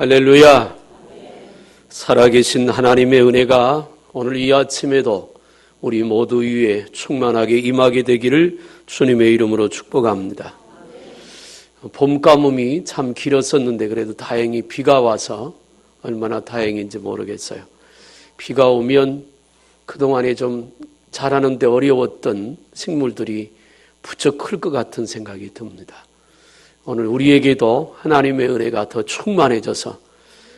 할렐루야. 살아계신 하나님의 은혜가 오늘 이 아침에도 우리 모두 위에 충만하게 임하게 되기를 주님의 이름으로 축복합니다. 봄 가뭄이 참 길었었는데 그래도 다행히 비가 와서 얼마나 다행인지 모르겠어요. 비가 오면 그동안에 좀 자라는데 어려웠던 식물들이 부쩍 클 것 같은 생각이 듭니다. 오늘 우리에게도 하나님의 은혜가 더 충만해져서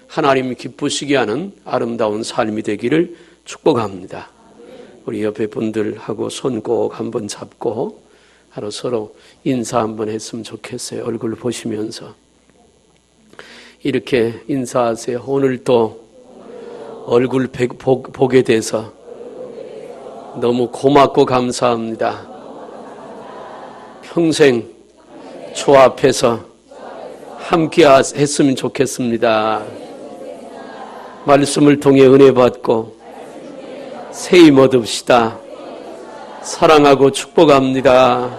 하나님이 기쁘시게 하는 아름다운 삶이 되기를 축복합니다. 우리 옆에 분들하고 손 꼭 한번 잡고 서로 인사 한번 했으면 좋겠어요. 얼굴 보시면서 이렇게 인사하세요. 오늘도 얼굴 보게 돼서 너무 고맙고 감사합니다. 평생 주 앞에서 함께 했으면 좋겠습니다. 말씀을 통해 은혜 받고 새 힘 얻읍시다. 사랑하고 축복합니다.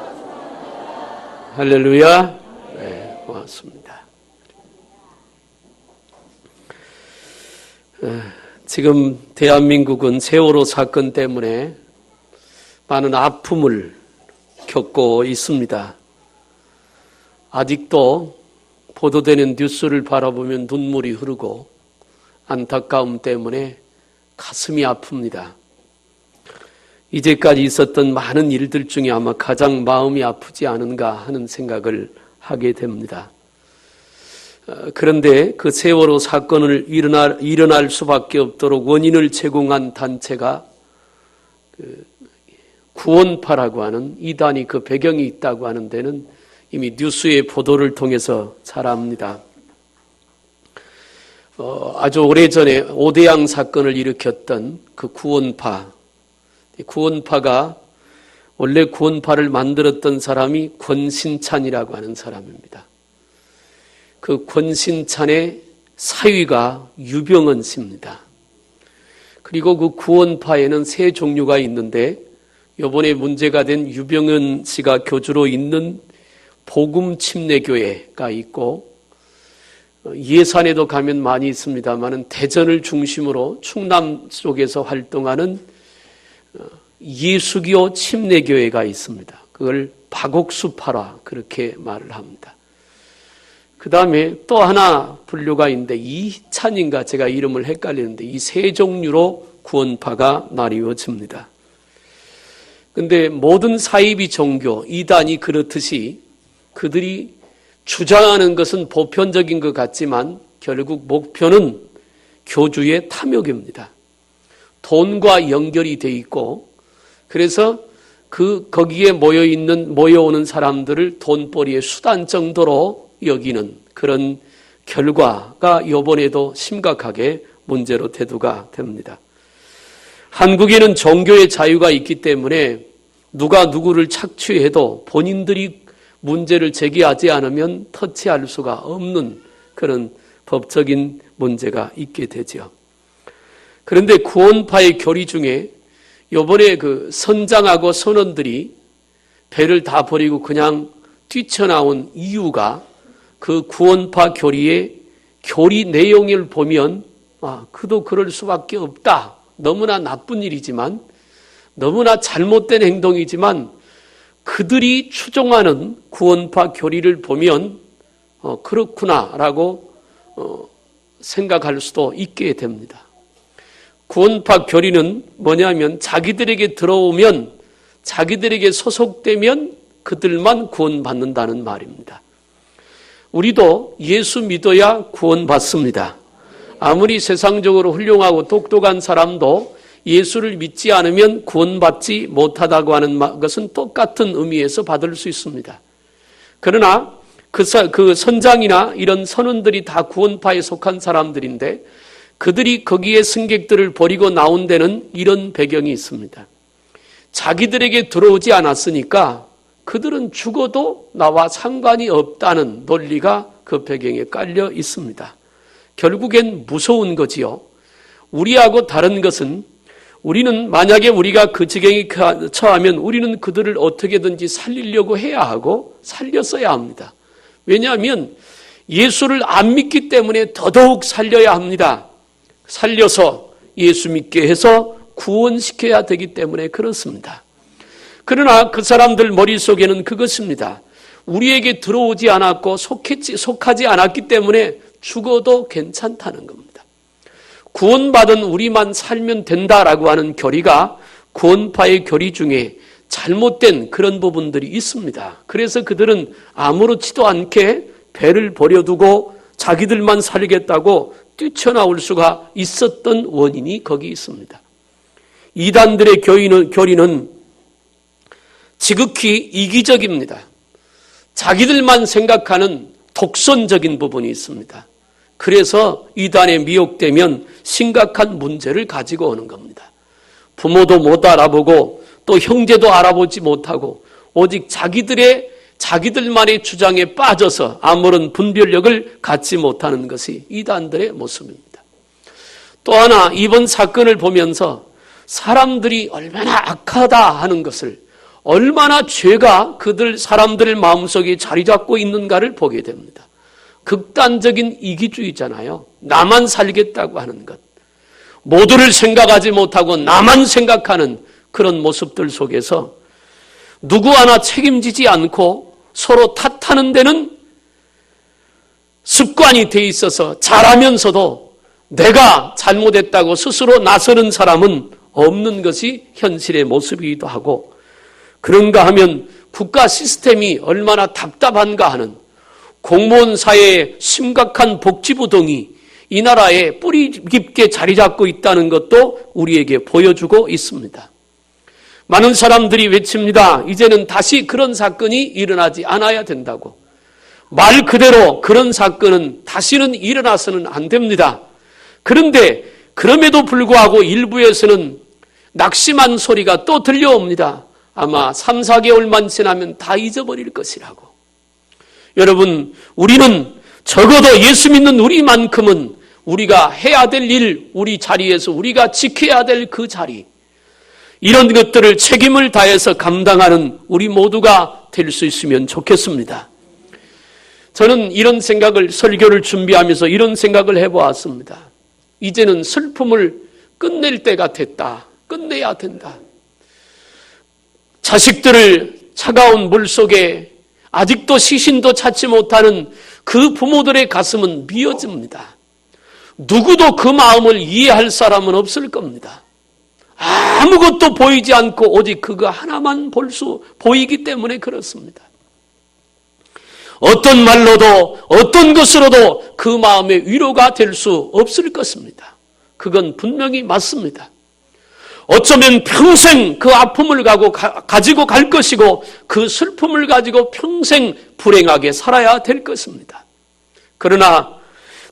할렐루야. 네, 고맙습니다. 지금 대한민국은 세월호 사건 때문에 많은 아픔을 겪고 있습니다. 아직도 보도되는 뉴스를 바라보면 눈물이 흐르고 안타까움 때문에 가슴이 아픕니다. 이제까지 있었던 많은 일들 중에 아마 가장 마음이 아프지 않은가 하는 생각을 하게 됩니다. 그런데 그 세월호 사건을 일어날 수밖에 없도록 원인을 제공한 단체가 구원파라고 하는 이단이 그 배경이 있다고 하는 데는 이미 뉴스의 보도를 통해서 잘 압니다. 아주 오래전에 오대양 사건을 일으켰던 그 구원파가 원래 구원파를 만들었던 사람이 권신찬이라고 하는 사람입니다. 그 권신찬의 사위가 유병헌 씨입니다. 그리고 그 구원파에는 세 종류가 있는데 이번에 문제가 된 유병헌 씨가 교주로 있는 복음침례교회가 있고 예산에도 가면 많이 있습니다만 대전을 중심으로 충남 쪽에서 활동하는 예수교 침례교회가 있습니다. 그걸 박옥수파라 그렇게 말을 합니다. 그 다음에 또 하나 분류가 있는데 이찬인가 제가 이름을 헷갈리는데 이 세 종류로 구원파가 나뉘어집니다. 그런데 모든 사이비 종교, 이단이 그렇듯이 그들이 주장하는 것은 보편적인 것 같지만 결국 목표는 교주의 탐욕입니다. 돈과 연결이 돼 있고 그래서 거기에 모여오는 사람들을 돈벌이의 수단 정도로 여기는 그런 결과가 이번에도 심각하게 문제로 대두가 됩니다. 한국에는 종교의 자유가 있기 때문에 누가 누구를 착취해도 본인들이 문제를 제기하지 않으면 터치할 수가 없는 그런 법적인 문제가 있게 되죠. 그런데 구원파의 교리 중에 이번에 그 선장하고 선원들이 배를 다 버리고 그냥 뛰쳐나온 이유가 그 구원파 교리의 교리 내용을 보면 그도 그럴 수밖에 없다. 너무나 나쁜 일이지만 너무나 잘못된 행동이지만 그들이 추종하는 구원파 교리를 보면 그렇구나라고 생각할 수도 있게 됩니다. 구원파 교리는 뭐냐면 자기들에게 들어오면 자기들에게 소속되면 그들만 구원받는다는 말입니다. 우리도 예수 믿어야 구원받습니다. 아무리 세상적으로 훌륭하고 똑똑한 사람도 예수를 믿지 않으면 구원받지 못하다고 하는 것은 똑같은 의미에서 받을 수 있습니다. 그러나 그 선장이나 이런 선원들이 다 구원파에 속한 사람들인데 그들이 거기에 승객들을 버리고 나온 데는 이런 배경이 있습니다. 자기들에게 들어오지 않았으니까 그들은 죽어도 나와 상관이 없다는 논리가 그 배경에 깔려 있습니다. 결국엔 무서운 거지요. 우리하고 다른 것은 우리는 만약에 우리가 그 지경에 처하면 우리는 그들을 어떻게든지 살리려고 해야 하고 살렸어야 합니다. 왜냐하면 예수를 안 믿기 때문에 더더욱 살려야 합니다. 살려서 예수 믿게 해서 구원시켜야 되기 때문에 그렇습니다. 그러나 그 사람들 머릿속에는 그것입니다. 우리에게 들어오지 않았고 속하지 않았기 때문에 죽어도 괜찮다는 겁니다. 구원받은 우리만 살면 된다라고 하는 교리가 구원파의 교리 중에 잘못된 그런 부분들이 있습니다. 그래서 그들은 아무렇지도 않게 배를 버려두고 자기들만 살겠다고 뛰쳐나올 수가 있었던 원인이 거기 있습니다. 이단들의 교리는 지극히 이기적입니다. 자기들만 생각하는 독선적인 부분이 있습니다. 그래서 이단에 미혹되면 심각한 문제를 가지고 오는 겁니다. 부모도 못 알아보고 또 형제도 알아보지 못하고 오직 자기들만의 주장에 빠져서 아무런 분별력을 갖지 못하는 것이 이단들의 모습입니다. 또 하나 이번 사건을 보면서 사람들이 얼마나 악하다 하는 것을, 얼마나 죄가 사람들의 마음속에 자리 잡고 있는가를 보게 됩니다. 극단적인 이기주의잖아요. 나만 살겠다고 하는 것. 모두를 생각하지 못하고 나만 생각하는 그런 모습들 속에서 누구 하나 책임지지 않고 서로 탓하는 데는 습관이 돼 있어서 잘하면서도 내가 잘못했다고 스스로 나서는 사람은 없는 것이 현실의 모습이기도 하고, 그런가 하면 국가 시스템이 얼마나 답답한가 하는, 공무원 사회의 심각한 복지부동이 이 나라에 뿌리 깊게 자리 잡고 있다는 것도 우리에게 보여주고 있습니다. 많은 사람들이 외칩니다. 이제는 다시 그런 사건이 일어나지 않아야 된다고. 말 그대로 그런 사건은 다시는 일어나서는 안 됩니다. 그런데 그럼에도 불구하고 일부에서는 낙심한 소리가 또 들려옵니다. 아마 3, 4개월만 지나면 다 잊어버릴 것이라고. 여러분, 우리는 적어도 예수 믿는 우리만큼은 우리가 해야 될 일, 우리 자리에서 우리가 지켜야 될 그 자리, 이런 것들을 책임을 다해서 감당하는 우리 모두가 될 수 있으면 좋겠습니다. 저는 이런 생각을, 설교를 준비하면서 이런 생각을 해보았습니다. 이제는 슬픔을 끝낼 때가 됐다. 끝내야 된다. 자식들을 차가운 물속에 아직도 시신도 찾지 못하는 그 부모들의 가슴은 미어집니다. 누구도 그 마음을 이해할 사람은 없을 겁니다. 아무것도 보이지 않고 오직 그거 하나만 보이기 때문에 그렇습니다. 어떤 말로도 어떤 것으로도 그 마음의 위로가 될 수 없을 것입니다. 그건 분명히 맞습니다. 어쩌면 평생 그 아픔을 가지고 갈 것이고 그 슬픔을 가지고 평생 불행하게 살아야 될 것입니다. 그러나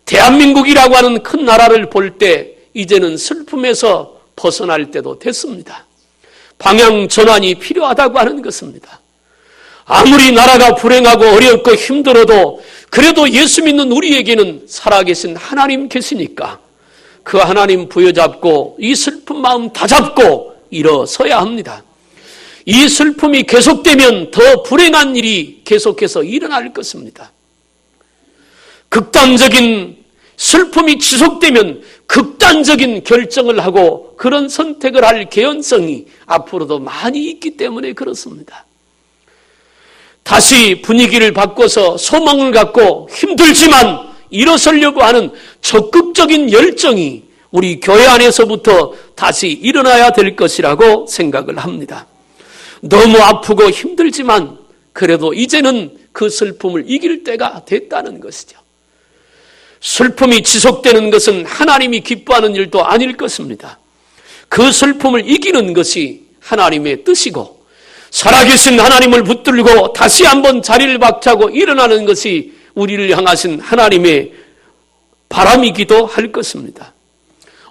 대한민국이라고 하는 큰 나라를 볼 때 이제는 슬픔에서 벗어날 때도 됐습니다. 방향 전환이 필요하다고 하는 것입니다. 아무리 나라가 불행하고 어렵고 힘들어도 그래도 예수 믿는 우리에게는 살아계신 하나님 계시니까 그 하나님 부여잡고 이 슬픈 마음 다 잡고 일어서야 합니다. 이 슬픔이 계속되면 더 불행한 일이 계속해서 일어날 것입니다. 극단적인 슬픔이 지속되면 극단적인 결정을 하고 그런 선택을 할 개연성이 앞으로도 많이 있기 때문에 그렇습니다. 다시 분위기를 바꿔서 소망을 갖고 힘들지만 일어서려고 하는 적극적인 열정이 우리 교회 안에서부터 다시 일어나야 될 것이라고 생각을 합니다. 너무 아프고 힘들지만 그래도 이제는 그 슬픔을 이길 때가 됐다는 것이죠. 슬픔이 지속되는 것은 하나님이 기뻐하는 일도 아닐 것입니다. 그 슬픔을 이기는 것이 하나님의 뜻이고 살아계신 하나님을 붙들고 다시 한번 자리를 박차고 일어나는 것이 우리를 향하신 하나님의 바람이기도 할 것입니다.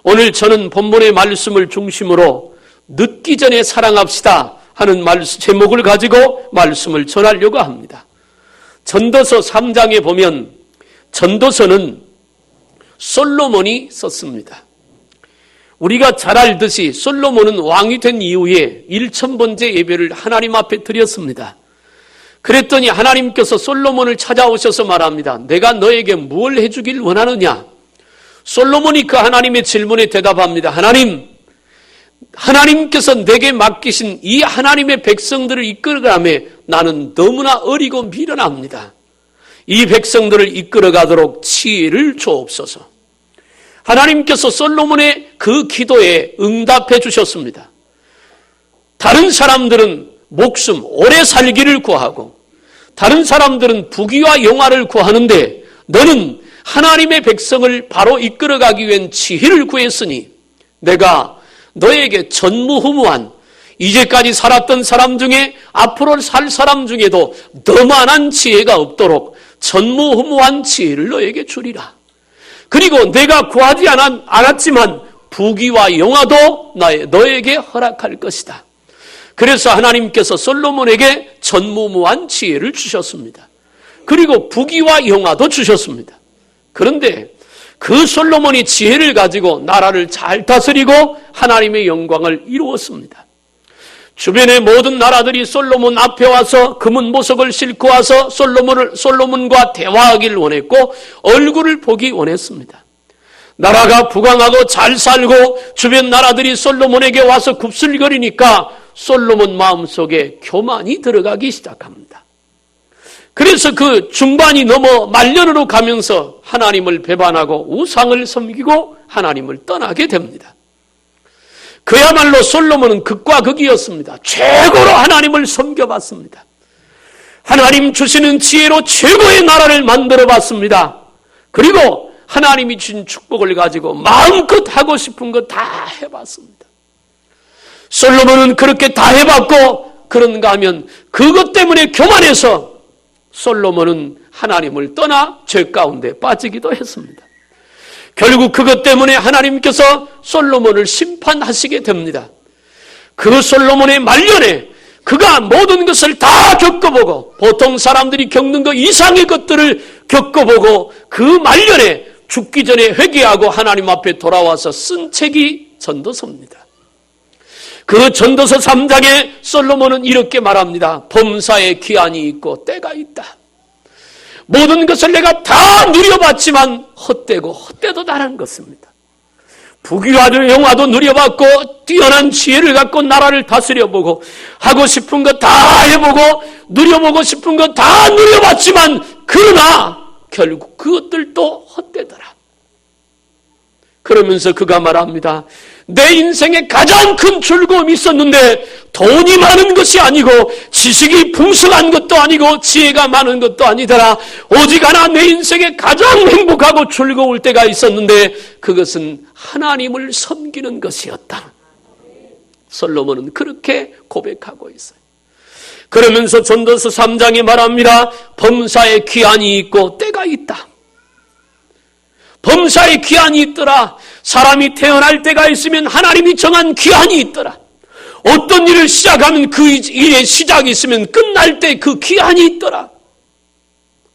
오늘 저는 본문의 말씀을 중심으로 늦기 전에 사랑합시다 하는 제목을 가지고 말씀을 전하려고 합니다. 전도서 3장에 보면 전도서는 솔로몬이 썼습니다. 우리가 잘 알듯이 솔로몬은 왕이 된 이후에 1000번째 예배를 하나님 앞에 드렸습니다. 그랬더니 하나님께서 솔로몬을 찾아오셔서 말합니다. 내가 너에게 뭘 해주길 원하느냐? 솔로몬이 그 하나님의 질문에 대답합니다. 하나님께서 내게 맡기신 이 하나님의 백성들을 이끌어가며 나는 너무나 어리고 미련합니다. 이 백성들을 이끌어가도록 지혜를 주옵소서. 하나님께서 솔로몬의 그 기도에 응답해 주셨습니다. 다른 사람들은 목숨 오래 살기를 구하고 다른 사람들은 부귀와 영화를 구하는데 너는 하나님의 백성을 바로 이끌어가기 위한 지혜를 구했으니 내가 너에게 전무후무한 이제까지 살았던 사람 중에 앞으로 살 사람 중에도 너만한 지혜가 없도록 전무후무한 지혜를 너에게 주리라. 그리고 내가 구하지 않았지만 부귀와 영화도 너에게 허락할 것이다. 그래서 하나님께서 솔로몬에게 전무후무한 지혜를 주셨습니다. 그리고 부귀와 영화도 주셨습니다. 그런데 그 솔로몬이 지혜를 가지고 나라를 잘 다스리고 하나님의 영광을 이루었습니다. 주변의 모든 나라들이 솔로몬 앞에 와서 금은 보석을 싣고 와서 솔로몬과 대화하기를 원했고 얼굴을 보기 원했습니다. 나라가 부강하고 잘 살고 주변 나라들이 솔로몬에게 와서 굽슬거리니까 솔로몬 마음속에 교만이 들어가기 시작합니다. 그래서 그 중반이 넘어 말년으로 가면서 하나님을 배반하고 우상을 섬기고 하나님을 떠나게 됩니다. 그야말로 솔로몬은 극과 극이었습니다. 최고로 하나님을 섬겨봤습니다. 하나님 주시는 지혜로 최고의 나라를 만들어봤습니다. 그리고 하나님이 주신 축복을 가지고 마음껏 하고 싶은 거 다 해봤습니다. 솔로몬은 그렇게 다 해봤고 그런가 하면 그것 때문에 교만해서 솔로몬은 하나님을 떠나 죄 가운데 빠지기도 했습니다. 결국 그것 때문에 하나님께서 솔로몬을 심판하시게 됩니다. 그 솔로몬의 말년에 그가 모든 것을 다 겪어보고 보통 사람들이 겪는 것 이상의 것들을 겪어보고 그 말년에 죽기 전에 회개하고 하나님 앞에 돌아와서 쓴 책이 전도서입니다. 그 전도서 3장에 솔로몬은 이렇게 말합니다. 범사에 기한이 있고 때가 있다. 모든 것을 내가 다 누려봤지만 헛되고 헛되도 다른 것입니다. 부귀와도 영화도 누려봤고 뛰어난 지혜를 갖고 나라를 다스려보고 하고 싶은 거 다 해보고 누려보고 싶은 거 다 누려봤지만 그러나 결국 그것들도 헛되더라. 그러면서 그가 말합니다. 내 인생에 가장 큰 즐거움이 있었는데 돈이 많은 것이 아니고 지식이 풍성한 것도 아니고 지혜가 많은 것도 아니더라. 오직 하나 내 인생에 가장 행복하고 즐거울 때가 있었는데 그것은 하나님을 섬기는 것이었다. 솔로몬은 그렇게 고백하고 있어요. 그러면서 전도서 3장에 말합니다. 범사에 기한이 있고 때가 있다. 범사에 기한이 있더라. 사람이 태어날 때가 있으면 하나님이 정한 기한이 있더라. 어떤 일을 시작하면 그 일의 시작이 있으면 끝날 때 그 기한이 있더라.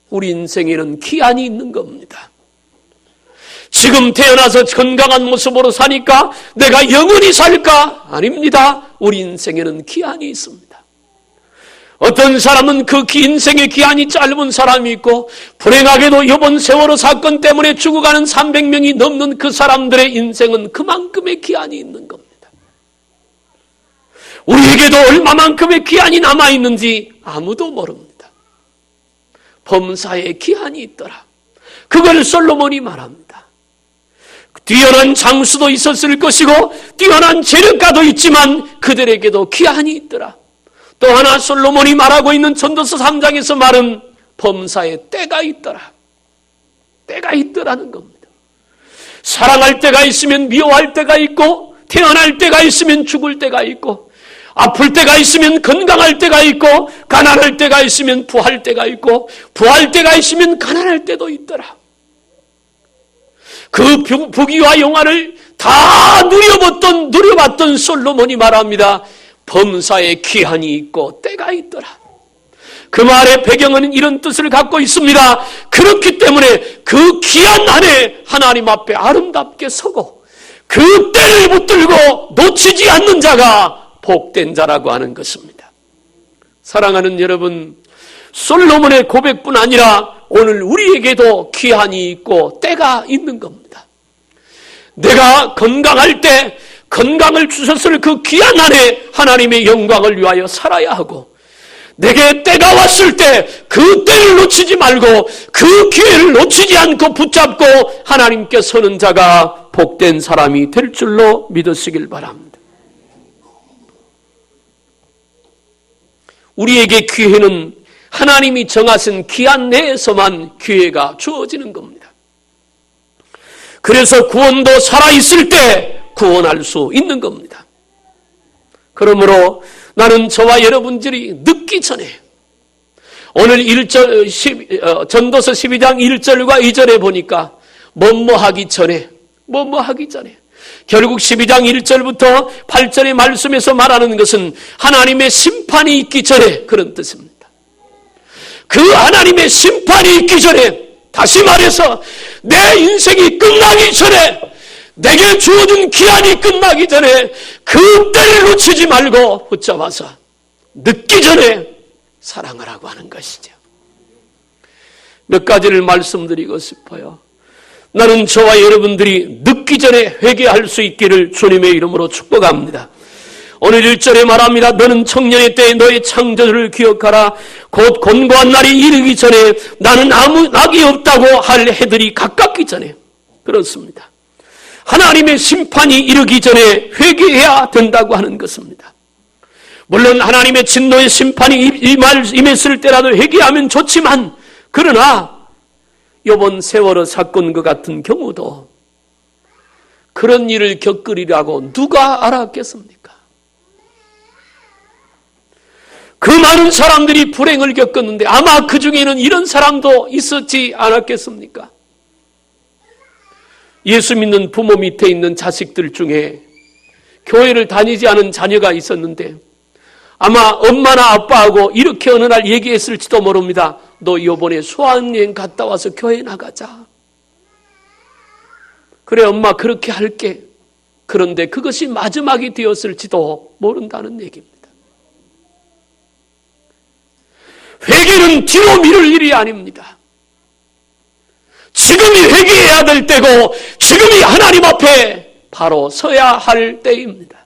우리 인생에는 기한이 있는 겁니다. 지금 태어나서 건강한 모습으로 사니까 내가 영원히 살까? 아닙니다. 우리 인생에는 기한이 있습니다. 어떤 사람은 그 인생의 기한이 짧은 사람이 있고 불행하게도 이번 세월호 사건 때문에 죽어가는 300명이 넘는 그 사람들의 인생은 그만큼의 기한이 있는 겁니다. 우리에게도 얼마만큼의 기한이 남아있는지 아무도 모릅니다. 범사에 기한이 있더라. 그걸 솔로몬이 말합니다. 뛰어난 장수도 있었을 것이고 뛰어난 재력가도 있지만 그들에게도 기한이 있더라. 또 하나 솔로몬이 말하고 있는 전도서 3장에서 말은 범사에 때가 있더라. 때가 있더라는 겁니다. 사랑할 때가 있으면 미워할 때가 있고 태어날 때가 있으면 죽을 때가 있고 아플 때가 있으면 건강할 때가 있고 가난할 때가 있으면 부할 때가 있고 부할 때가 있으면 가난할 때도 있더라. 그 부귀와 영화를 다 누려봤던 솔로몬이 말합니다. 범사에 기한이 있고 때가 있더라. 그 말의 배경은 이런 뜻을 갖고 있습니다. 그렇기 때문에 그 기한 안에 하나님 앞에 아름답게 서고 그 때를 붙들고 놓치지 않는 자가 복된 자라고 하는 것입니다. 사랑하는 여러분, 솔로몬의 고백뿐 아니라 오늘 우리에게도 기한이 있고 때가 있는 겁니다. 내가 건강할 때 건강을 주셨을 그 기한 안에 하나님의 영광을 위하여 살아야 하고, 내게 때가 왔을 때 그 때를 놓치지 말고 그 기회를 놓치지 않고 붙잡고 하나님께 서는 자가 복된 사람이 될 줄로 믿으시길 바랍니다. 우리에게 기회는 하나님이 정하신 기한 내에서만 기회가 주어지는 겁니다. 그래서 구원도 살아있을 때 구원할 수 있는 겁니다. 그러므로 나는 저와 여러분들이 늦기 전에, 오늘 전도서 12장 1절과 2절에 보니까 뭐뭐 하기 전에, 결국 12장 1절부터 8절의 말씀에서 말하는 것은 하나님의 심판이 있기 전에 그런 뜻입니다. 그 하나님의 심판이 있기 전에, 다시 말해서 내 인생이 끝나기 전에, 내게 주어진 기한이 끝나기 전에 그 때를 놓치지 말고 붙잡아서 늦기 전에 사랑하라고 하는 것이죠. 몇 가지를 말씀드리고 싶어요. 나는 저와 여러분들이 늦기 전에 회개할 수 있기를 주님의 이름으로 축복합니다. 오늘 1절에 말합니다. 너는 청년의 때에 너의 창조주를 기억하라. 곧 곤고한 날이 이르기 전에 나는 아무 낙이 없다고 할 해들이 가깝기 전에. 그렇습니다. 하나님의 심판이 이르기 전에 회개해야 된다고 하는 것입니다. 물론 하나님의 진노의 심판이 임했을 때라도 회개하면 좋지만, 그러나 이번 세월호 사건과 같은 경우도 그런 일을 겪으리라고 누가 알았겠습니까? 그 많은 사람들이 불행을 겪었는데 아마 그 중에는 이런 사람도 있었지 않았겠습니까? 예수 믿는 부모 밑에 있는 자식들 중에 교회를 다니지 않은 자녀가 있었는데 아마 엄마나 아빠하고 이렇게 어느 날 얘기했을지도 모릅니다. 너 이번에 수학여행 갔다 와서 교회 나가자. 그래, 엄마 그렇게 할게. 그런데 그것이 마지막이 되었을지도 모른다는 얘기입니다. 회개는 뒤로 미룰 일이 아닙니다. 지금이 회개해야 될 때고 지금이 하나님 앞에 바로 서야 할 때입니다.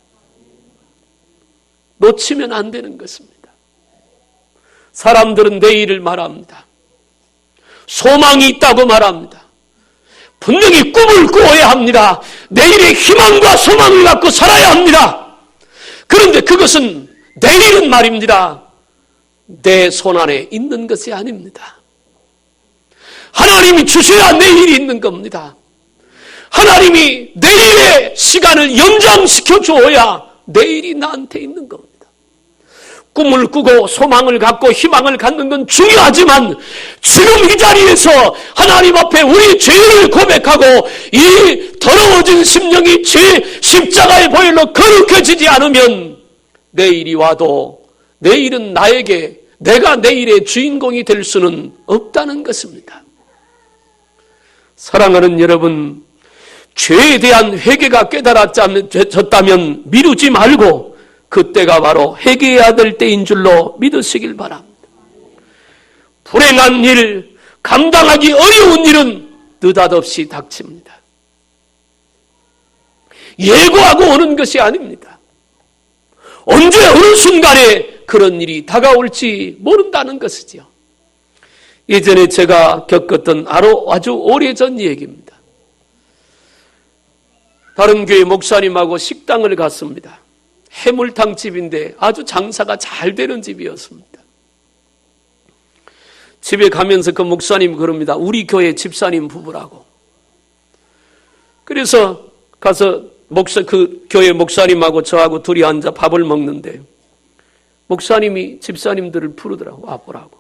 놓치면 안 되는 것입니다. 사람들은 내일을 말합니다. 소망이 있다고 말합니다. 분명히 꿈을 꾸어야 합니다. 내일의 희망과 소망을 갖고 살아야 합니다. 그런데 그것은 내일은 말입니다. 내 손안에 있는 것이 아닙니다. 하나님이 주셔야 내일이 있는 겁니다. 하나님이 내일의 시간을 연장시켜 주어야 내일이 나한테 있는 겁니다. 꿈을 꾸고 소망을 갖고 희망을 갖는 건 중요하지만 지금 이 자리에서 하나님 앞에 우리 죄를 고백하고 이 더러워진 심령이 십자가의 보혈로 거룩해지지 않으면 내일이 와도 내일은 내가 내일의 주인공이 될 수는 없다는 것입니다. 사랑하는 여러분, 죄에 대한 회개가 깨달아졌다면 미루지 말고 그때가 바로 회개해야 될 때인 줄로 믿으시길 바랍니다. 불행한 일, 감당하기 어려운 일은 느닷없이 닥칩니다. 예고하고 오는 것이 아닙니다. 언제 어느 순간에 그런 일이 다가올지 모른다는 것이죠. 예전에 제가 겪었던 아주 오래전 얘기입니다. 다른 교회 목사님하고 식당을 갔습니다. 해물탕 집인데 아주 장사가 잘 되는 집이었습니다. 집에 가면서 그 목사님 그럽니다. 우리 교회 집사님 부부라고. 그래서 가서 그 교회 목사님하고 저하고 둘이 앉아 밥을 먹는데 목사님이 집사님들을 부르더라고. 와보라고.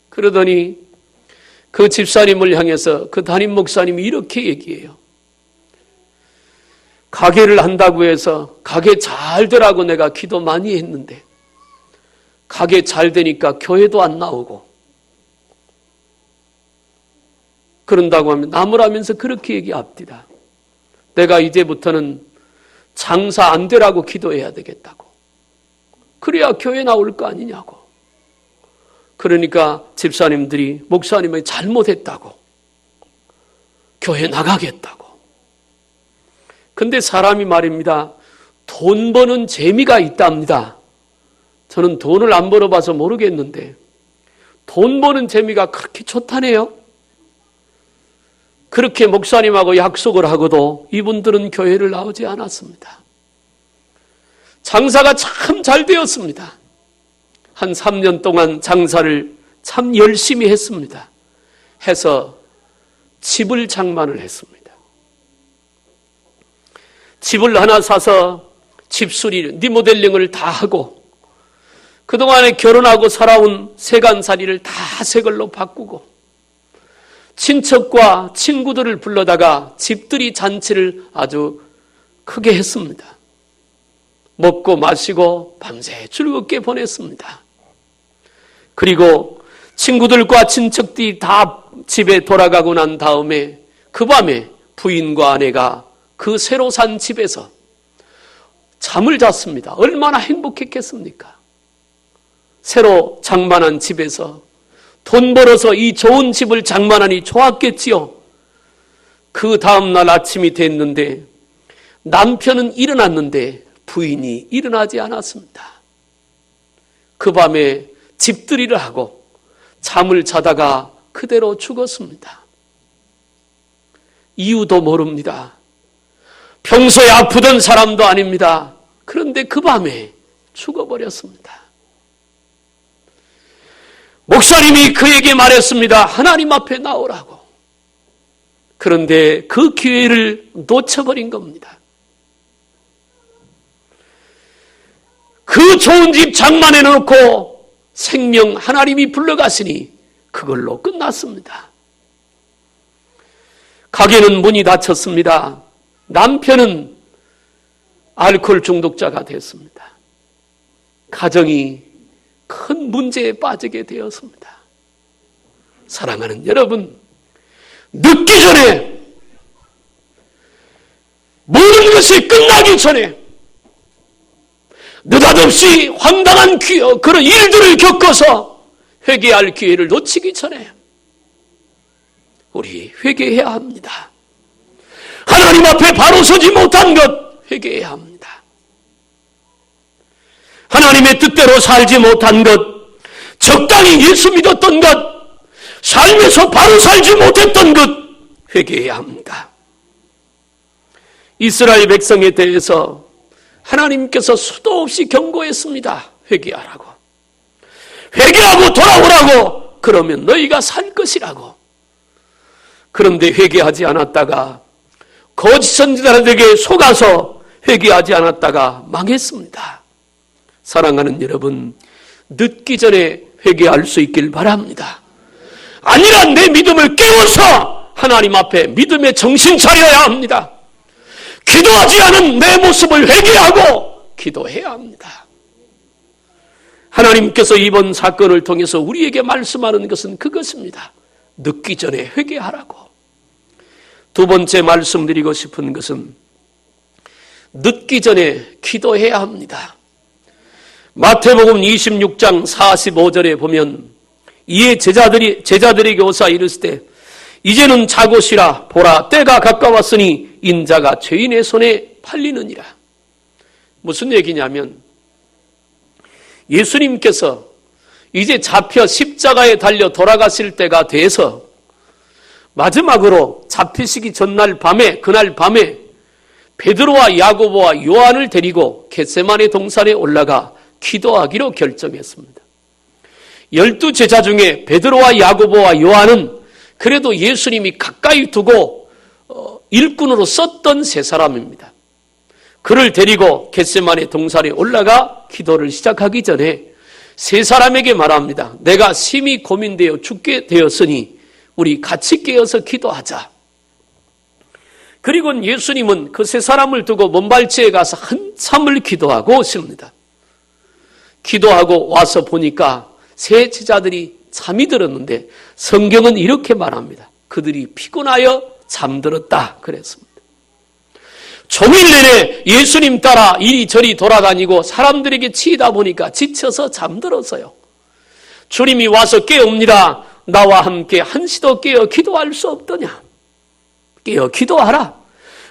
그러더니 그 집사님을 향해서 그 담임 목사님이 이렇게 얘기해요. 가게를 한다고 해서 가게 잘 되라고 내가 기도 많이 했는데 가게 잘 되니까 교회도 안 나오고 그런다고 하면 나무라면서 그렇게 얘기합니다. 내가 이제부터는 장사 안 되라고 기도해야 되겠다고. 그래야 교회 나올 거 아니냐고. 그러니까 집사님들이 목사님이 잘못했다고, 교회 나가겠다고. 근데 사람이 말입니다, 돈 버는 재미가 있답니다. 저는 돈을 안 벌어봐서 모르겠는데 돈 버는 재미가 그렇게 좋다네요. 그렇게 목사님하고 약속을 하고도 이분들은 교회를 나오지 않았습니다. 장사가 참 잘 되었습니다. 한 3년 동안 장사를 참 열심히 했습니다. 해서 집을 장만을 했습니다. 집을 하나 사서 집수리, 리모델링을 다 하고 그동안에 결혼하고 살아온 세간살이를 다 새 걸로 바꾸고 친척과 친구들을 불러다가 집들이 잔치를 아주 크게 했습니다. 먹고 마시고 밤새 즐겁게 보냈습니다. 그리고 친구들과 친척들이 다 집에 돌아가고 난 다음에 그 밤에 부인과 아내가 그 새로 산 집에서 잠을 잤습니다. 얼마나 행복했겠습니까? 새로 장만한 집에서 돈 벌어서 이 좋은 집을 장만하니 좋았겠지요. 그 다음날 아침이 됐는데 남편은 일어났는데 부인이 일어나지 않았습니다. 그 밤에 집들이를 하고 잠을 자다가 그대로 죽었습니다. 이유도 모릅니다. 평소에 아프던 사람도 아닙니다. 그런데 그 밤에 죽어버렸습니다. 목사님이 그에게 말했습니다. 하나님 앞에 나오라고. 그런데 그 기회를 놓쳐버린 겁니다. 그 좋은 집 장만해 놓고 생명 하나님이 불러가시니 그걸로 끝났습니다. 가게는 문이 닫혔습니다. 남편은 알코올 중독자가 됐습니다. 가정이 큰 문제에 빠지게 되었습니다. 사랑하는 여러분, 늦기 전에, 모든 것이 끝나기 전에 느닷없이 황당한 그런 일들을 겪어서 회개할 기회를 놓치기 전에 우리 회개해야 합니다. 하나님 앞에 바로 서지 못한 것 회개해야 합니다. 하나님의 뜻대로 살지 못한 것, 적당히 예수 믿었던 것, 삶에서 바로 살지 못했던 것 회개해야 합니다. 이스라엘 백성에 대해서 하나님께서 수도 없이 경고했습니다. 회개하라고. 회개하고 돌아오라고. 그러면 너희가 살 것이라고. 그런데 회개하지 않았다가 거짓 선지자들에게 속아서 회개하지 않았다가 망했습니다. 사랑하는 여러분, 늦기 전에 회개할 수 있길 바랍니다. 아니라 내 믿음을 깨워서 하나님 앞에 믿음의 정신 차려야 합니다. 기도하지 않은 내 모습을 회개하고 기도해야 합니다. 하나님께서 이번 사건을 통해서 우리에게 말씀하는 것은 그것입니다. 늦기 전에 회개하라고. 두 번째 말씀드리고 싶은 것은 늦기 전에 기도해야 합니다. 마태복음 26장 45절에 보면 이에 제자들에게 오사 이르시되 이제는 자고 쉬라. 보라, 때가 가까웠으니 인자가 죄인의 손에 팔리느니라. 무슨 얘기냐면 예수님께서 이제 잡혀 십자가에 달려 돌아가실 때가 돼서 마지막으로 잡히시기 전날 밤에, 그날 밤에 베드로와 야고보와 요한을 데리고 겟세마네 동산에 올라가 기도하기로 결정했습니다. 12제자 중에 베드로와 야고보와 요한은 그래도 예수님이 가까이 두고 일꾼으로 썼던 세 사람입니다. 그를 데리고 겟세마네 동산에 올라가 기도를 시작하기 전에 세 사람에게 말합니다. 내가 심히 고민되어 죽게 되었으니 우리 같이 깨어서 기도하자. 그리고 예수님은 그 세 사람을 두고 먼발치에 가서 한참을 기도하고 오십니다. 기도하고 와서 보니까 세 제자들이 잠이 들었는데 성경은 이렇게 말합니다. 그들이 피곤하여 잠들었다 그랬습니다. 종일 내내 예수님 따라 이리저리 돌아다니고 사람들에게 치이다 보니까 지쳐서 잠들었어요. 주님이 와서 깨웁니다. 나와 함께 한시도 깨어 기도할 수 없더냐. 깨어 기도하라.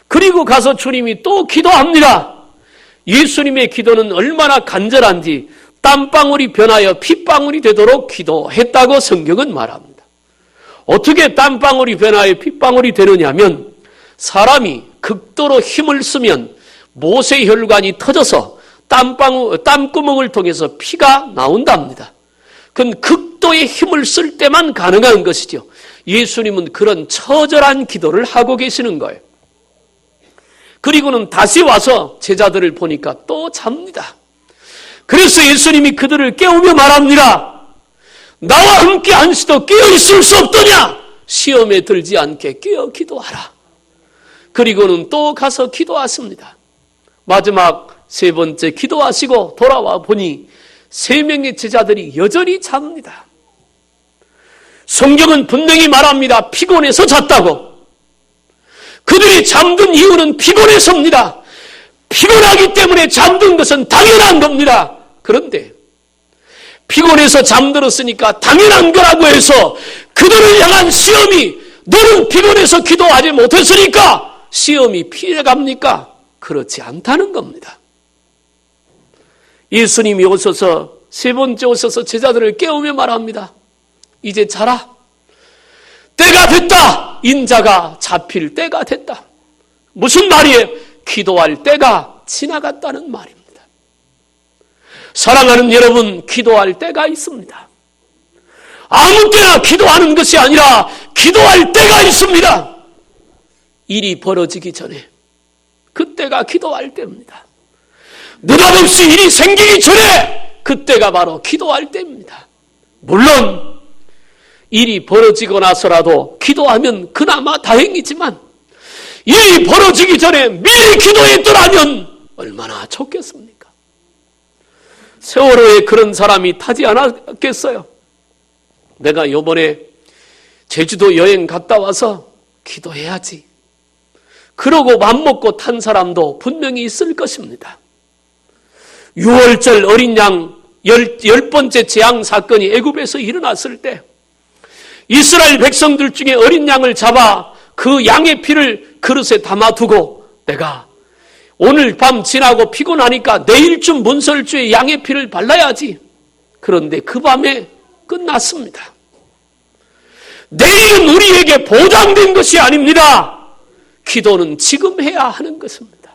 그리고 가서 주님이 또 기도합니다. 예수님의 기도는 얼마나 간절한지 땀방울이 변하여 핏방울이 되도록 기도했다고 성경은 말합니다. 어떻게 땀방울이 변하여 핏방울이 되느냐면 사람이 극도로 힘을 쓰면 모세혈관이 터져서 땀구멍을 통해서 피가 나온답니다. 그건 극도의 힘을 쓸 때만 가능한 것이죠. 예수님은 그런 처절한 기도를 하고 계시는 거예요. 그리고는 다시 와서 제자들을 보니까 또 잡니다. 그래서 예수님이 그들을 깨우며 말합니다. 나와 함께 한시도 깨어 있을 수 없더냐? 시험에 들지 않게 깨어 기도하라. 그리고는 또 가서 기도하십니다. 마지막 세 번째 기도하시고 돌아와 보니 3명의 제자들이 여전히 잡니다. 성경은 분명히 말합니다. 피곤해서 잤다고. 그들이 잠든 이유는 피곤해서입니다. 피곤하기 때문에 잠든 것은 당연한 겁니다. 그런데 피곤해서 잠들었으니까 당연한 거라고 해서 그들을 향한 시험이 너는 피곤해서 기도하지 못했으니까 시험이 피해갑니까? 그렇지 않다는 겁니다. 예수님이 오셔서 세 번째 오셔서 제자들을 깨우며 말합니다. 이제 자라. 때가 됐다. 인자가 잡힐 때가 됐다. 무슨 말이에요? 기도할 때가 지나갔다는 말입니다. 사랑하는 여러분, 기도할 때가 있습니다. 아무 때나 기도하는 것이 아니라 기도할 때가 있습니다. 일이 벌어지기 전에 그때가 기도할 때입니다. 느닷없이 일이 생기기 전에 그때가 바로 기도할 때입니다. 물론 일이 벌어지고 나서라도 기도하면 그나마 다행이지만 일이 벌어지기 전에 미리 기도했더라면 얼마나 좋겠습니까? 세월호에 그런 사람이 타지 않았겠어요? 내가 이번에 제주도 여행 갔다 와서 기도해야지. 그러고 맘먹고 탄 사람도 분명히 있을 것입니다. 6월절 어린 양 10번째 재앙 사건이 애굽에서 일어났을 때 이스라엘 백성들 중에 어린 양을 잡아 그 양의 피를 그릇에 담아두고 내가 오늘 밤 지나고 피곤하니까 내일쯤 문설주에 양의 피를 발라야지. 그런데 그 밤에 끝났습니다. 내일은 우리에게 보장된 것이 아닙니다. 기도는 지금 해야 하는 것입니다.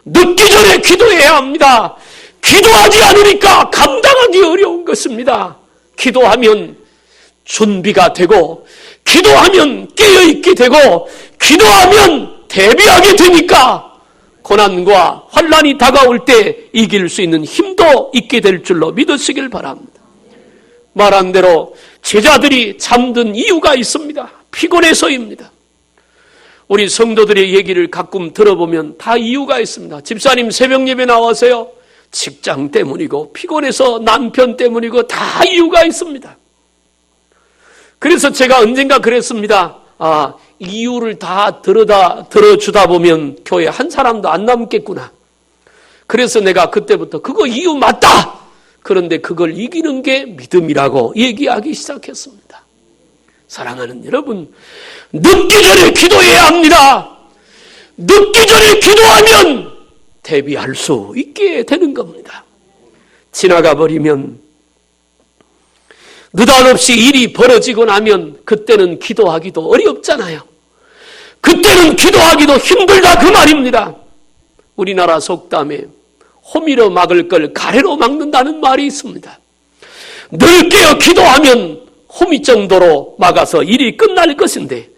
늦기 전에 기도해야 합니다. 기도하지 않으니까 감당하기 어려운 것입니다. 기도하면 준비가 되고 기도하면 깨어있게 되고 기도하면 대비하게 되니까 고난과 환난이 다가올 때 이길 수 있는 힘도 있게 될 줄로 믿으시길 바랍니다. 말한 대로 제자들이 잠든 이유가 있습니다. 피곤해서입니다. 우리 성도들의 얘기를 가끔 들어보면 다 이유가 있습니다. 집사님 새벽 예배 나와서요. 직장 때문이고 피곤해서 남편 때문이고 다 이유가 있습니다. 그래서 제가 언젠가 그랬습니다. 이유를 다 들어주다 보면 교회 한 사람도 안 남겠구나. 그래서 내가 그때부터 그거 이유 맞다. 그런데 그걸 이기는 게 믿음이라고 얘기하기 시작했습니다. 사랑하는 여러분, 늦기 전에 기도해야 합니다. 늦기 전에 기도하면 대비할 수 있게 되는 겁니다. 지나가 버리면 느닷없이 일이 벌어지고 나면 그때는 기도하기도 어렵잖아요. 그때는 기도하기도 힘들다 그 말입니다. 우리나라 속담에 호미로 막을 걸 가래로 막는다는 말이 있습니다. 늘 깨어 기도하면 호미 정도로 막아서 일이 끝날 것인데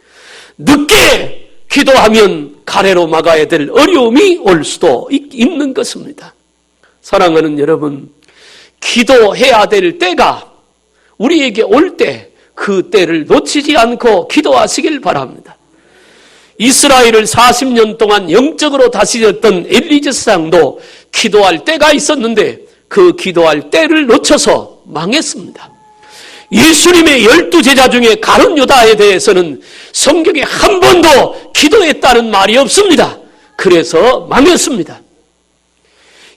늦게 기도하면 가래로 막아야 될 어려움이 올 수도 있는 것입니다. 사랑하는 여러분, 기도해야 될 때가 우리에게 올 때 그 때를 놓치지 않고 기도하시길 바랍니다. 이스라엘을 40년 동안 영적으로 다스렸던 엘리제스 장도 기도할 때가 있었는데 그 기도할 때를 놓쳐서 망했습니다. 예수님의 12제자 중에 가룟 유다에 대해서는 성경에 한 번도 기도했다는 말이 없습니다. 그래서 망했습니다.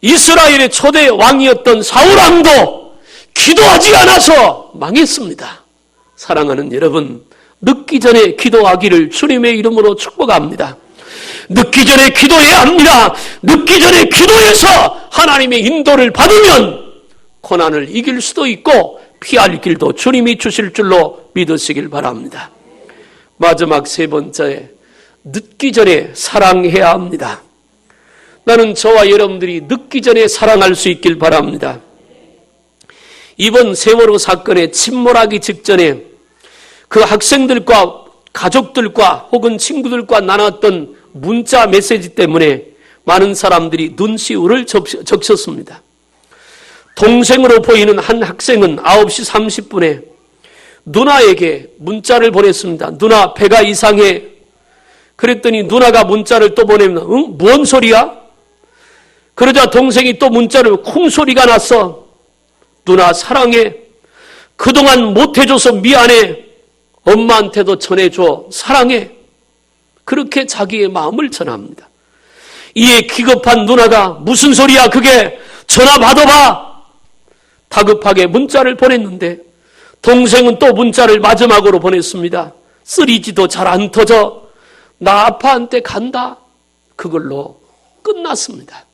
이스라엘의 초대 왕이었던 사울왕도 기도하지 않아서 망했습니다. 사랑하는 여러분, 늦기 전에 기도하기를 주님의 이름으로 축복합니다. 늦기 전에 기도해야 합니다. 늦기 전에 기도해서 하나님의 인도를 받으면 고난을 이길 수도 있고 피할 길도 주님이 주실 줄로 믿으시길 바랍니다. 마지막 세 번째, 늦기 전에 사랑해야 합니다. 나는 저와 여러분들이 늦기 전에 사랑할 수 있길 바랍니다. 이번 세월호 사건에 침몰하기 직전에 그 학생들과 가족들과 혹은 친구들과 나눴던 문자 메시지 때문에 많은 사람들이 눈시울을 적셨습니다. 동생으로 보이는 한 학생은 9시 30분에 누나에게 문자를 보냈습니다. 누나, 배가 이상해. 그랬더니 누나가 문자를 또 보내면 응? 뭔 소리야? 그러자 동생이 또 문자를 쿵 소리가 났어. 누나 사랑해. 그동안 못해줘서 미안해. 엄마한테도 전해줘. 사랑해. 그렇게 자기의 마음을 전합니다. 이에 기겁한 누나가 무슨 소리야 그게, 전화 받아봐. 다급하게 문자를 보냈는데 동생은 또 문자를 마지막으로 보냈습니다. 3G도 잘 안 터져. 나 아빠한테 간다. 그걸로 끝났습니다.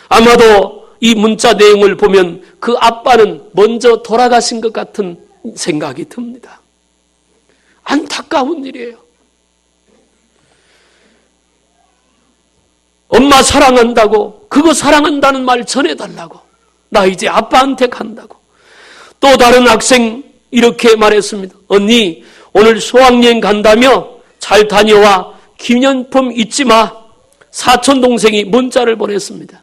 아마도 이 문자 내용을 보면 그 아빠는 먼저 돌아가신 것 같은 생각이 듭니다. 안타까운 일이에요. 엄마 사랑한다고, 그거 사랑한다는 말 전해달라고. 나 이제 아빠한테 간다고. 또 다른 학생 이렇게 말했습니다. 언니, 오늘 수학여행 간다며 잘 다녀와. 기념품 잊지 마. 사촌동생이 문자를 보냈습니다.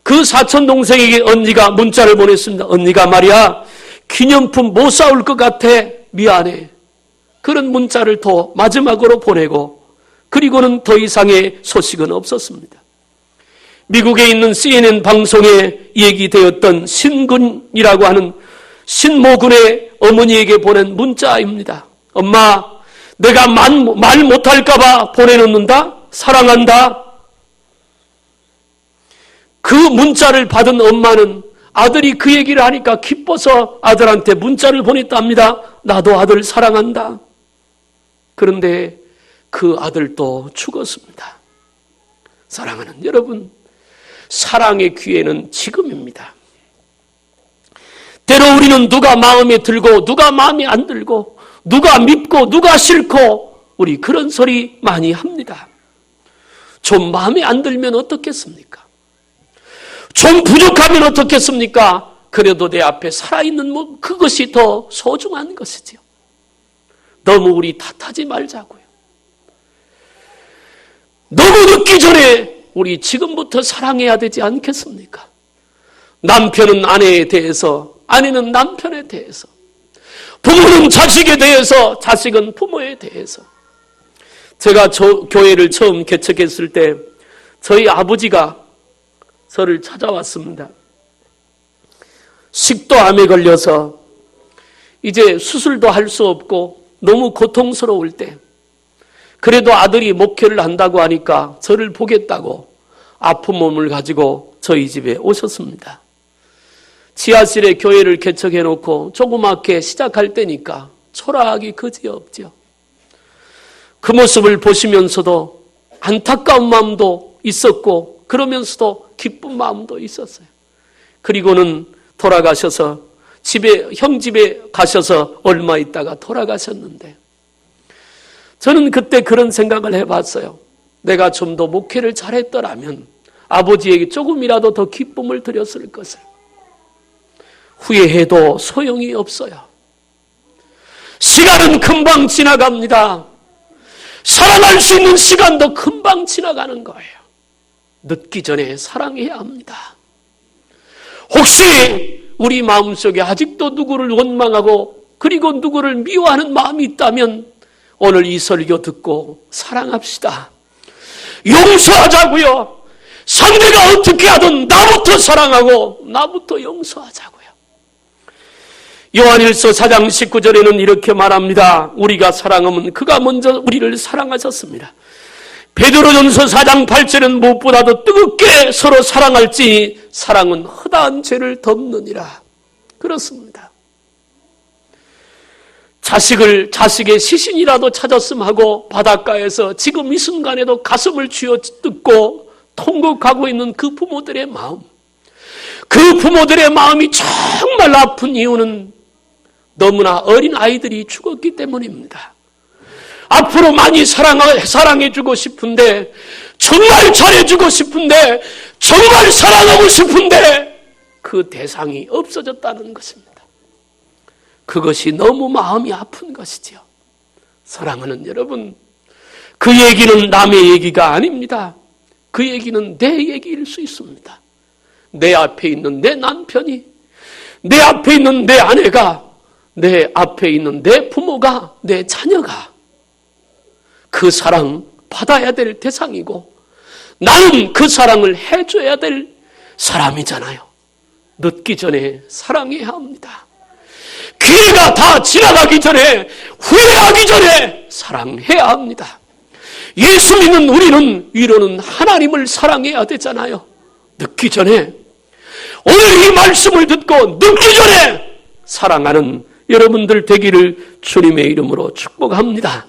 그 사촌동생에게 언니가 문자를 보냈습니다. 언니가 말이야, 기념품 못 사올 것 같아. 미안해. 그런 문자를 또 마지막으로 보내고 그리고는 더 이상의 소식은 없었습니다. 미국에 있는 CNN 방송에 얘기되었던 신군이라고 하는 신모군의 어머니에게 보낸 문자입니다. 엄마, 내가 말 못할까 봐 보내놓는다. 사랑한다. 그 문자를 받은 엄마는 아들이 그 얘기를 하니까 기뻐서 아들한테 문자를 보냈답니다. 나도 아들 사랑한다. 그런데 그 아들도 죽었습니다. 사랑하는 여러분, 사랑의 기회는 지금입니다. 때로 우리는 누가 마음에 들고 누가 마음에 안 들고 누가 밉고 누가 싫고 우리 그런 소리 많이 합니다. 좀 마음에 안 들면 어떻겠습니까? 좀 부족하면 어떻겠습니까? 그래도 내 앞에 살아있는 그것이 더 소중한 것이지요. 너무 우리 탓하지 말자고요. 너무 늦기 전에 우리 지금부터 사랑해야 되지 않겠습니까? 남편은 아내에 대해서, 아내는 남편에 대해서, 부모는 자식에 대해서, 자식은 부모에 대해서. 제가 교회를 처음 개척했을 때 저희 아버지가 저를 찾아왔습니다. 식도암에 걸려서 이제 수술도 할 수 없고 너무 고통스러울 때, 그래도 아들이 목회를 한다고 하니까 저를 보겠다고 아픈 몸을 가지고 저희 집에 오셨습니다. 지하실에 교회를 개척해놓고 조그맣게 시작할 때니까 초라하기 그지없죠. 그 모습을 보시면서도 안타까운 마음도 있었고 그러면서도 기쁜 마음도 있었어요. 그리고는 돌아가셔서 형 집에 가셔서 얼마 있다가 돌아가셨는데, 저는 그때 그런 생각을 해봤어요. 내가 좀 더 목회를 잘했더라면 아버지에게 조금이라도 더 기쁨을 드렸을 것을. 후회해도 소용이 없어요. 시간은 금방 지나갑니다. 사랑할 수 있는 시간도 금방 지나가는 거예요. 늦기 전에 사랑해야 합니다. 혹시 우리 마음속에 아직도 누구를 원망하고 그리고 누구를 미워하는 마음이 있다면 오늘 이 설교 듣고 사랑합시다. 용서하자고요. 상대가 어떻게 하든 나부터 사랑하고 나부터 용서하자고요. 요한일서 4장 19절에는 이렇게 말합니다. 우리가 사랑하면 그가 먼저 우리를 사랑하셨습니다. 베드로전서 4장 8절은 무엇보다도 뜨겁게 서로 사랑할지 사랑은 허다한 죄를 덮느니라. 그렇습니다. 자식의 시신이라도 찾았음 하고 바닷가에서 지금 이 순간에도 가슴을 쥐어 뜯고 통곡하고 있는 그 부모들의 마음, 그 부모들의 마음이 정말 아픈 이유는 너무나 어린 아이들이 죽었기 때문입니다. 앞으로 많이 사랑해주고 싶은데, 정말 잘해주고 싶은데, 정말 사랑하고 싶은데 그 대상이 없어졌다는 것입니다. 그것이 너무 마음이 아픈 것이지요. 사랑하는 여러분, 그 얘기는 남의 얘기가 아닙니다. 그 얘기는 내 얘기일 수 있습니다. 내 앞에 있는 내 남편이, 내 앞에 있는 내 아내가, 내 앞에 있는 내 부모가, 내 자녀가 그 사랑 받아야 될 대상이고 나는 그 사랑을 해줘야 될 사람이잖아요. 늦기 전에 사랑해야 합니다. 기회가 다 지나가기 전에, 후회하기 전에 사랑해야 합니다. 예수 믿는 우리는 위로는 하나님을 사랑해야 되잖아요. 늦기 전에, 오늘 이 말씀을 듣고 늦기 전에 사랑하는 여러분들 되기를 주님의 이름으로 축복합니다.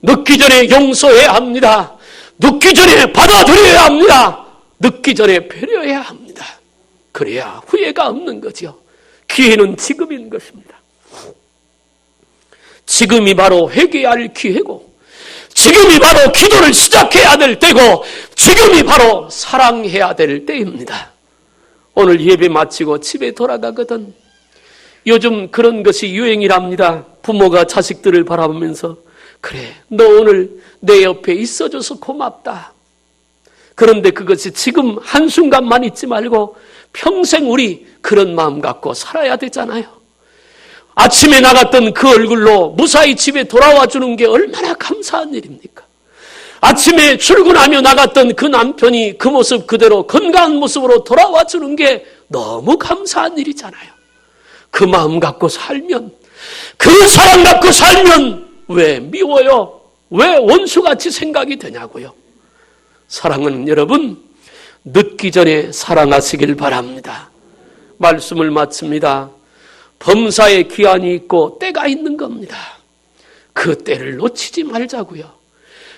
늦기 전에 용서해야 합니다. 늦기 전에 받아들여야 합니다. 늦기 전에 배려해야 합니다. 그래야 후회가 없는 거죠. 기회는 지금인 것입니다. 지금이 바로 회개할 기회고, 지금이 바로 기도를 시작해야 될 때고, 지금이 바로 사랑해야 될 때입니다. 오늘 예배 마치고 집에 돌아가거든 요즘 그런 것이 유행이랍니다. 부모가 자식들을 바라보면서, 그래, 너 오늘 내 옆에 있어줘서 고맙다. 그런데 그것이 지금 한순간만 있지 말고 평생 우리 그런 마음 갖고 살아야 되잖아요. 아침에 나갔던 그 얼굴로 무사히 집에 돌아와 주는 게 얼마나 감사한 일입니까? 아침에 출근하며 나갔던 그 남편이 그 모습 그대로 건강한 모습으로 돌아와 주는 게 너무 감사한 일이잖아요. 그 마음 갖고 살면, 그 사랑 갖고 살면 왜 미워요? 왜 원수같이 생각이 되냐고요? 사랑하는 여러분, 늦기 전에 사랑하시길 바랍니다. 말씀을 마칩니다. 범사에 기한이 있고 때가 있는 겁니다. 그 때를 놓치지 말자고요.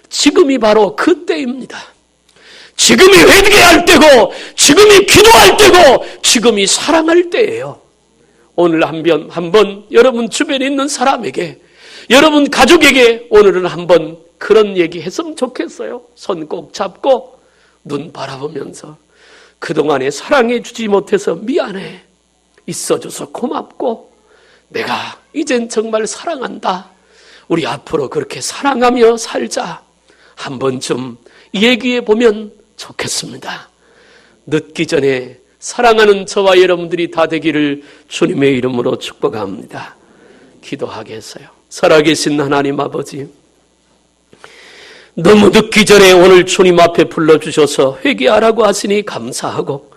지금이 바로 그 때입니다. 지금이 회개할 때고, 지금이 기도할 때고, 지금이 사랑할 때예요. 오늘 한번 여러분 주변에 있는 사람에게, 여러분 가족에게 오늘은 한번 그런 얘기 했으면 좋겠어요. 손 꼭 잡고 눈 바라보면서, 그동안에 사랑해 주지 못해서 미안해, 있어줘서 고맙고, 내가 이젠 정말 사랑한다, 우리 앞으로 그렇게 사랑하며 살자, 한 번쯤 얘기해 보면 좋겠습니다. 늦기 전에 사랑하는 저와 여러분들이 다 되기를 주님의 이름으로 축복합니다. 기도하겠어요. 살아계신 하나님 아버지, 너무 늦기 전에 오늘 주님 앞에 불러주셔서 회개하라고 하시니 감사하고,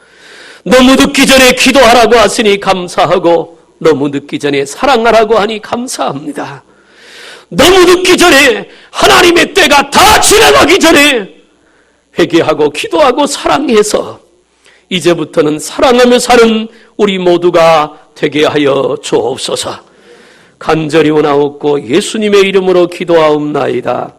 너무 늦기 전에 기도하라고 하시니 감사하고, 너무 늦기 전에 사랑하라고 하니 감사합니다. 너무 늦기 전에, 하나님의 때가 다 지나가기 전에 회개하고 기도하고 사랑해서 이제부터는 사랑하며 사는 우리 모두가 되게 하여 주옵소서. 간절히 원하옵고 예수님의 이름으로 기도하옵나이다.